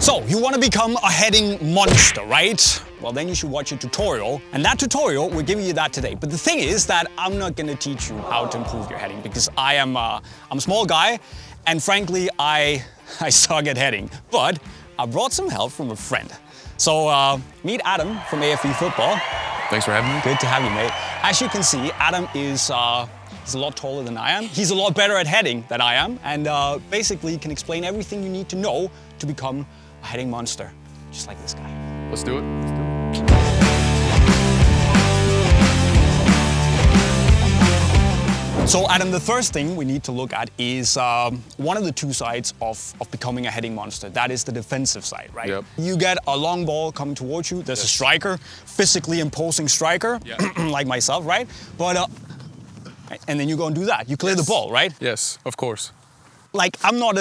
So, you want to become a heading monster, right? Well, then you should watch a tutorial. And that tutorial, we're giving you that today. But the thing is that I'm not going to teach you how to improve your heading because I'm a small guy. And frankly, I suck at heading. But I brought some help from a friend. So meet Adam from AFE Football. Thanks for having me. Good to have you, mate. As you can see, Adam is he's a lot taller than I am. He's a lot better at heading than I am. And basically can explain everything you need to know to become a heading monster. Just like this guy. Let's do it. Let's do it. So Adam, the first thing we need to look at is one of the two sides of becoming a heading monster. That is the defensive side, right? Yep. You get a long ball coming towards you. There's a striker, physically imposing striker, like myself, right? But and then you go and do that. You clear the ball, right? Yes, of course. Like I'm not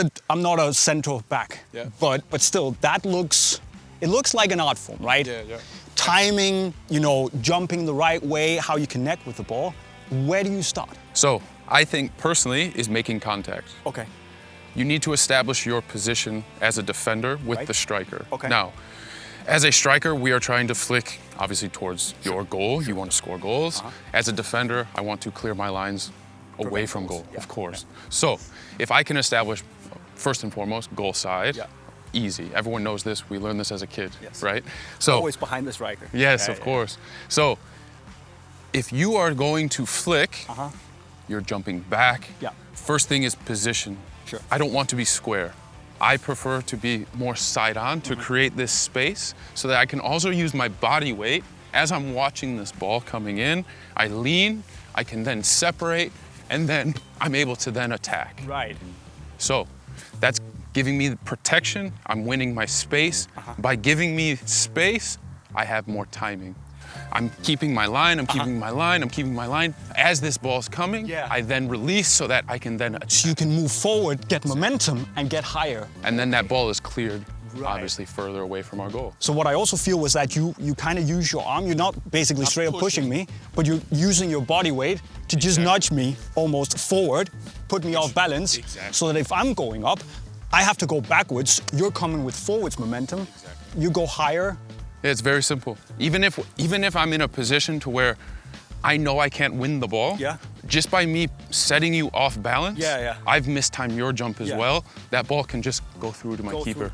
a central back, but still it looks like an art form, right? Yeah. Timing, you know, jumping the right way, how you connect with the ball. Where do you start? So, I think personally is making contact. Okay. You need to establish your position as a defender with the striker. Okay. Now, as a striker, we are trying to flick, obviously, towards your goal. You want to score goals. As a defender, I want to clear my lines away from goal, of course. So, if I can establish, first and foremost, goal side, easy. Everyone knows this. We learned this as a kid, right? So always behind the striker. Yes, of course. So, if you are going to flick, you're jumping back. First thing is position. Sure. I don't want to be square. I prefer to be more side on to create this space so that I can also use my body weight as I'm watching this ball coming in. I lean, I can then separate, and then I'm able to then attack. Right. So that's giving me protection. I'm winning my space. By giving me space, I have more timing. I'm keeping my line, I'm keeping my line, I'm keeping my line. As this ball's coming, I then release so that I can then attack. So you can move forward, get momentum, and get higher. And then that ball is cleared, obviously further away from our goal. So what I also feel was that you kind of use your arm. You're not basically straight up pushing me, but you're using your body weight to just nudge me almost forward, put me off balance, so that if I'm going up, I have to go backwards. You're coming with forwards momentum. You go higher. It's very simple. Even if I'm in a position to where I know I can't win the ball, just by me setting you off balance, I've mistimed your jump as well. That ball can just go through to my keeper.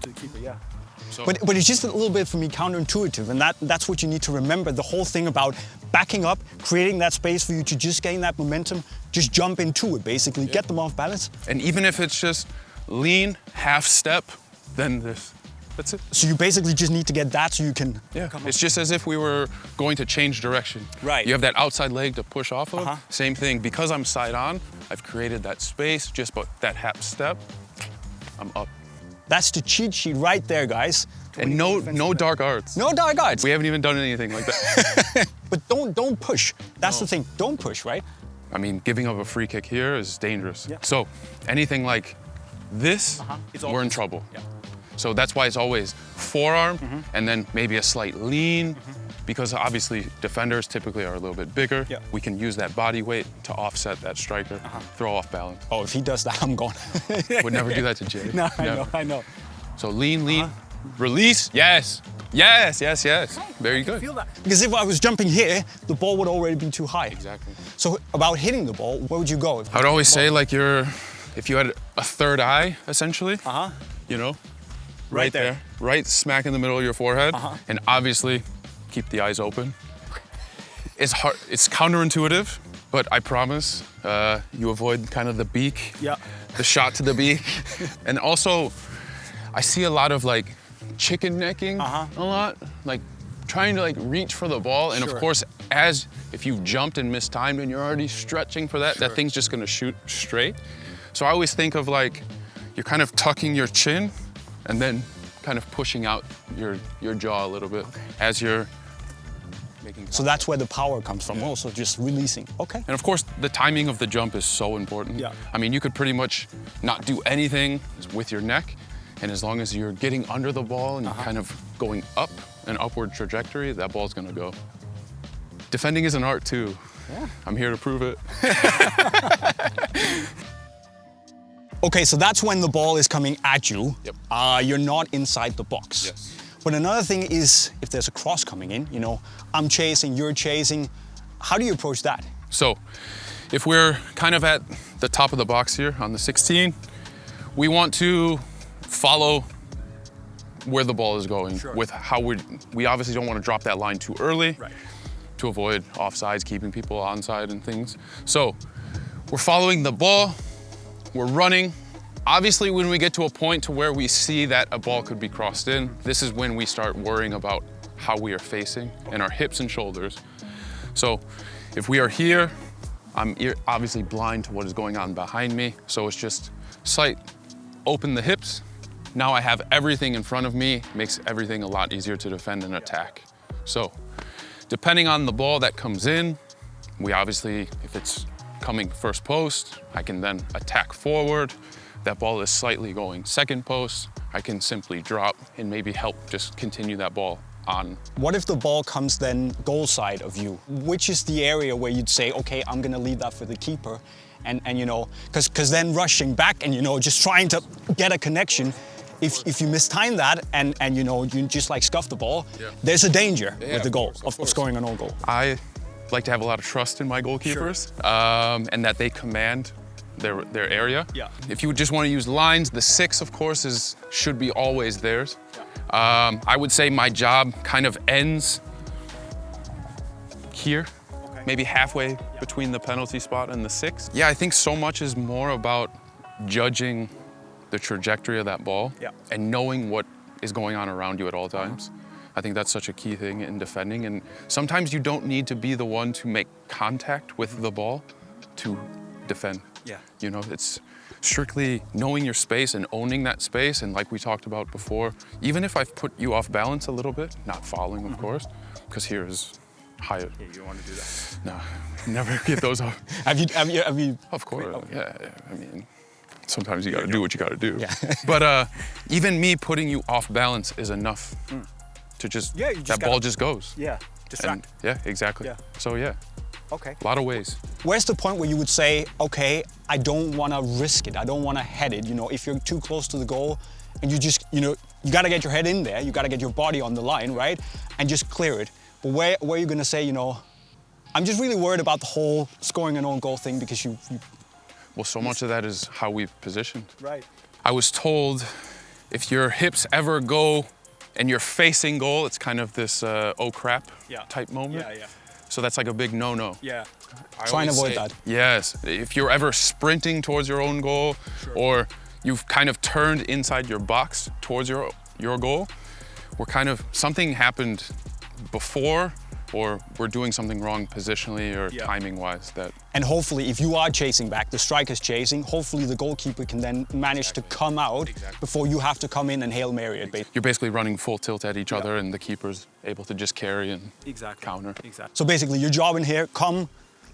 So, but it's just a little bit for me counterintuitive, and that's what you need to remember. The whole thing about backing up, creating that space for you to just gain that momentum, just jump into it basically, get them off balance. And even if it's just lean, half step, then this. That's it. So you basically just need to get that so you can come It's just as if we were going to change direction. Right. You have that outside leg to push off of. Same thing. Because I'm side on, I've created that space, just about that half step, I'm up. That's the cheat sheet right there, guys. And no dark arts. No dark arts. We haven't even done anything like that. But don't push. That's the thing. Don't push, right? I mean, giving up a free kick here is dangerous. So anything like this, we're in trouble. So that's why it's always forearm and then maybe a slight lean because obviously defenders typically are a little bit bigger. We can use that body weight to offset that striker, throw off balance. Oh, if he does that, I'm gone. Would never do that to Jay. No, I know. So lean, release, yes. Very good. Feel that. Because if I was jumping here, the ball would already be too high. Exactly. So about hitting the ball, where would you go? I would always say like if you had a third eye, essentially, you know, right there, right smack in the middle of your forehead, and obviously keep the eyes open. It's hard, it's counterintuitive, but I promise you avoid kind of the beak, the shot to the beak. And also, I see a lot of like chicken necking a lot, like trying to like reach for the ball. And of course, if you've jumped and mistimed and you're already stretching for that, that thing's just gonna shoot straight. So I always think of like, you're kind of tucking your chin and then kind of pushing out your jaw a little bit as you're making contact. So that's where the power comes from, also just releasing. Okay. And of course, the timing of the jump is so important. I mean, you could pretty much not do anything with your neck, and as long as you're getting under the ball and you're kind of going up an upward trajectory, that ball's gonna go. Defending is an art too. I'm here to prove it. Okay, so that's when the ball is coming at you. Yep. You're not inside the box. Yes. But another thing is if there's a cross coming in, you know, I'm chasing, you're chasing. How do you approach that? So if we're kind of at the top of the box here on the 16, we want to follow where the ball is going with how we obviously don't want to drop that line too early to avoid offsides, keeping people onside and things. So we're following the ball, we're running. Obviously, when we get to a point to where we see that a ball could be crossed in, this is when we start worrying about how we are facing and our hips and shoulders. So if we are here, I'm obviously blind to what is going on behind me. So it's just slight open the hips. Now I have everything in front of me, makes everything a lot easier to defend and attack. So depending on the ball that comes in, we obviously, if it's coming first post, I can then attack forward. That ball is slightly going second post, I can simply drop and maybe help just continue that ball on. What if the ball comes then goal side of you? Which is the area where you'd say, okay, I'm gonna leave that for the keeper. And you know, because then rushing back and, you know, just trying to get a connection, if you mistime that and you know, you just like scuff the ball, there's a danger with the goal, of scoring an own goal. I like to have a lot of trust in my goalkeepers and that they command their area. If you just want to use lines, the 6, of course, should be always theirs. I would say my job kind of ends here, maybe halfway between the penalty spot and the 6. Yeah, I think so much is more about judging the trajectory of that ball and knowing what is going on around you at all times. I think that's such a key thing in defending. And sometimes you don't need to be the one to make contact with the ball to defend. You know, it's strictly knowing your space and owning that space. And like we talked about before, even if I've put you off balance a little bit, not falling, of course, because here is higher. Yeah, you don't want to do that. No, never get those off. Have you? Of course, okay. yeah. I mean, sometimes you got to do what you got to do. Yeah. But even me putting you off balance is enough to just, that ball just goes. Yeah, distract. Yeah, exactly. Yeah. So yeah. Okay. A lot of ways. Where's the point where you would say, okay, I don't want to risk it. I don't want to head it. You know, if you're too close to the goal and you just, you know, you got to get your head in there. You got to get your body on the line, right? And just clear it. But where are you going to say, you know, I'm just really worried about the whole scoring an own goal thing because you well, so much of that is how we've positioned. Right. I was told if your hips ever go and you're facing goal, it's kind of this oh crap type moment. Yeah. So that's like a big no-no. Yeah. I Try and always avoid say, that. Yes. If you're ever sprinting towards your own goal or you've kind of turned inside your box towards your goal, something happened before or we're doing something wrong positionally or timing-wise. And hopefully, if you are chasing back, the striker's chasing, hopefully the goalkeeper can then manage to come out before you have to come in and Hail Mary it. You're basically running full tilt at each other and the keeper's able to just carry and counter. So basically, your job in here, come,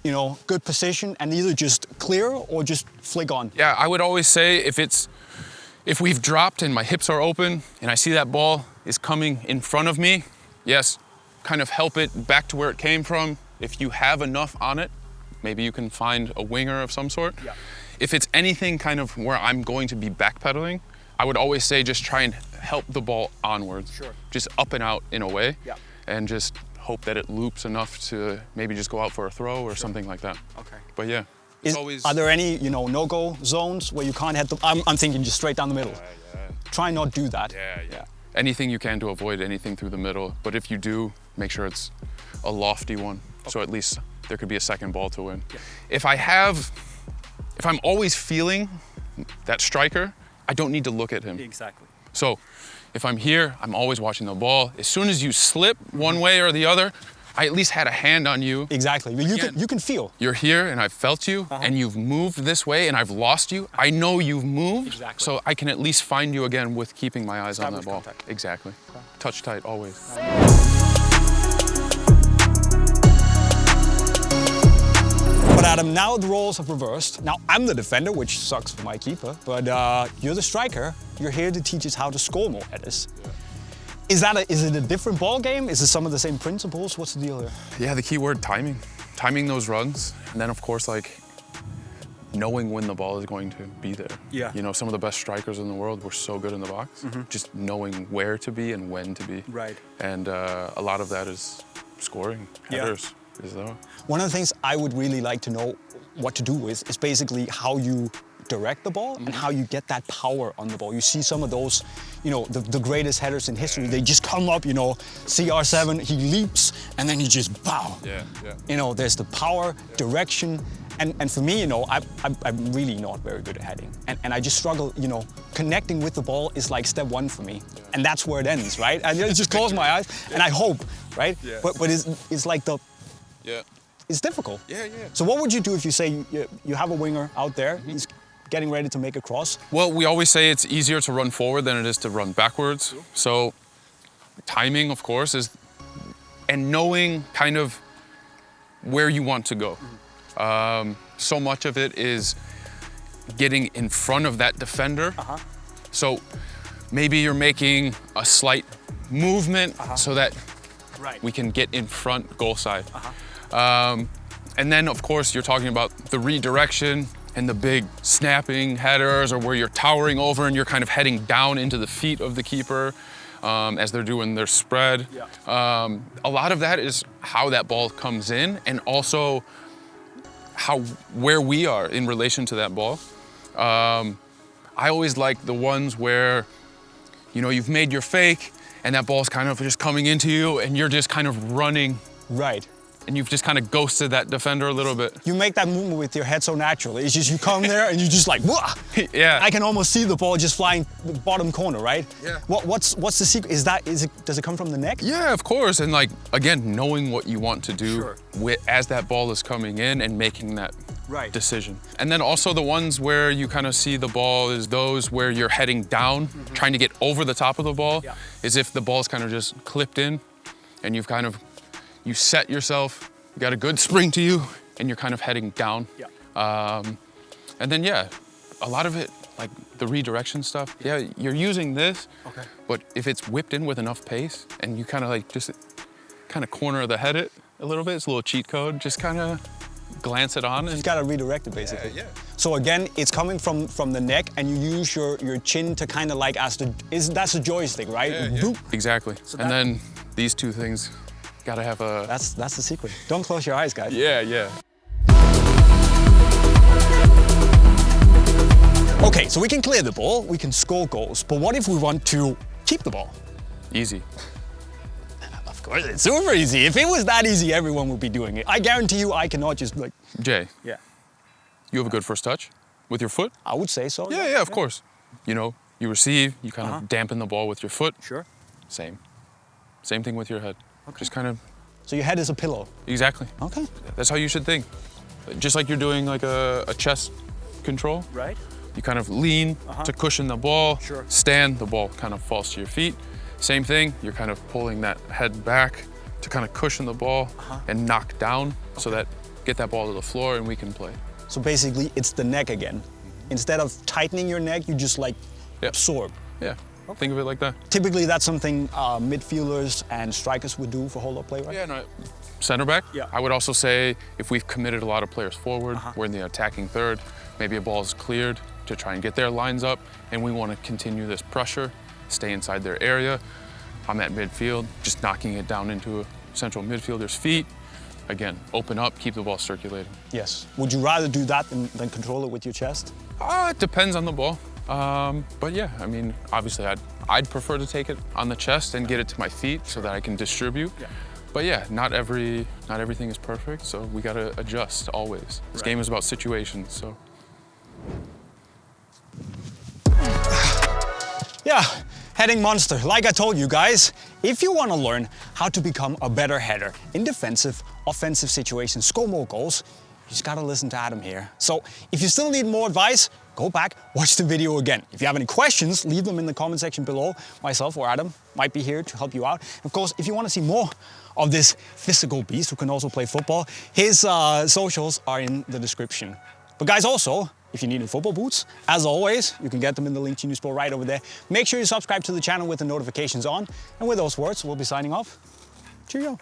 you know, good position and either just clear or just flick on. Yeah, I would always say if we've dropped and my hips are open and I see that ball is coming in front of me, yes, kind of help it back to where it came from. If you have enough on it, maybe you can find a winger of some sort. If it's anything kind of where I'm going to be backpedaling, I would always say just try and help the ball onwards. Just up and out in a way. And just hope that it loops enough to maybe just go out for a throw or something like that. But yeah. Are there any, you know, no-go zones where you can't hit the, I'm thinking just straight down the middle. Try not do that. Anything you can to avoid anything through the middle. But if you do, make sure it's a lofty one. So at least there could be a second ball to win. If I'm always feeling that striker, I don't need to look at him. So if I'm here, I'm always watching the ball. As soon as you slip one way or the other, I at least had a hand on you. You can feel. You're here and I've felt you and you've moved this way and I've lost you. I know you've moved, so I can at least find you again with keeping my eyes on that ball. Exactly. Touch tight always. But Adam, now the roles have reversed. Now I'm the defender, which sucks for my keeper, but you're the striker. You're here to teach us how to score more headers. Is it a different ball game? Is it some of the same principles? What's the deal here? Yeah, the key word, timing. Timing those runs. And then of course, like knowing when the ball is going to be there. Yeah. You know, some of the best strikers in the world were so good in the box, just knowing where to be and when to be. Right. And a lot of that is scoring, headers. One of the things I would really like to know what to do with is basically how you direct the ball and how you get that power on the ball. You see some of those, you know, the greatest headers in history, they just come up, you know, CR7, he leaps and then he just bow. You know, there's the power, direction, and for me, you know, I'm really not very good at heading. And I just struggle, you know, connecting with the ball is like step one for me. And that's where it ends, right? I just close my eyes and I hope, right? But it's like it's difficult. So what would you do if you say you have a winger out there, he's getting ready to make a cross? Well, we always say it's easier to run forward than it is to run backwards. So timing, of course, and knowing kind of where you want to go. So much of it is getting in front of that defender. So maybe you're making a slight movement so that we can get in front goal side. And then, of course, you're talking about the redirection and the big snapping headers, or where you're towering over and you're kind of heading down into the feet of the keeper as they're doing their spread. A lot of that is how that ball comes in, and also where we are in relation to that ball. I always like the ones where, you know, you've made your fake and that ball's kind of just coming into you and you're just kind of running. And you've just kind of ghosted that defender a little bit. You make that movement with your head so naturally. It's just you come there and you just like, wah! I can almost see the ball just flying the bottom corner, right? What's the secret? Does it come from the neck? Yeah, of course. And like, again, knowing what you want to do as that ball is coming in and making that decision. And then also the ones where you kind of see the ball is those where you're heading down, trying to get over the top of the ball, is if the ball's kind of just clipped in and you set yourself, you got a good spring to you, and you're kind of heading down. And then, a lot of it, like the redirection stuff, you're using this, but if it's whipped in with enough pace, and you kind of like just kind of corner of the head it a little bit, it's a little cheat code, just kind of glance it on. And you got to redirect it, basically. So again, it's coming from the neck, and you use your chin to kind of like, that's a joystick, right? Exactly. So and then these two things, gotta have a... That's the secret. Don't close your eyes, guys. Okay, so we can clear the ball, we can score goals, but what if we want to keep the ball? Easy. Of course, it's super easy. If it was that easy, everyone would be doing it. I guarantee you I cannot just like... Jay. You have a good first touch with your foot? I would say so. Yeah, of course. You know, you receive, you kind of dampen the ball with your foot. Same thing with your head. Just kind of... So your head is a pillow? Exactly. Okay. That's how you should think. Just like you're doing like a chest control. You kind of lean to cushion the ball, stand, the ball kind of falls to your feet. Same thing, you're kind of pulling that head back to kind of cushion the ball and knock down so that get that ball to the floor and we can play. So basically it's the neck again. Instead of tightening your neck, you just like absorb. Think of it like that. Typically, that's something midfielders and strikers would do for hold-up play, right? Center back? I would also say if we've committed a lot of players forward, we're in the attacking third, maybe a ball is cleared to try and get their lines up, and we want to continue this pressure, stay inside their area. I'm at midfield, just knocking it down into a central midfielder's feet. Again, open up, keep the ball circulating. Yes. Would you rather do that than control it with your chest? It depends on the ball. But yeah, I mean, obviously I'd prefer to take it on the chest and get it to my feet so that I can distribute. But yeah, not everything is perfect, so we gotta adjust always. This game is about situations, so. Heading monster. Like I told you guys, if you want to learn how to become a better header in defensive, offensive situations, score more goals, you just gotta listen to Adam here. So if you still need more advice, go back, watch the video again. If you have any questions, leave them in the comment section below. Myself or Adam might be here to help you out. Of course, if you want to see more of this physical beast who can also play football, his socials are in the description. But guys, also, if you need football boots, as always, you can get them in the link to Unisport right over there. Make sure you subscribe to the channel with the notifications on. And with those words, we'll be signing off. Cheerio.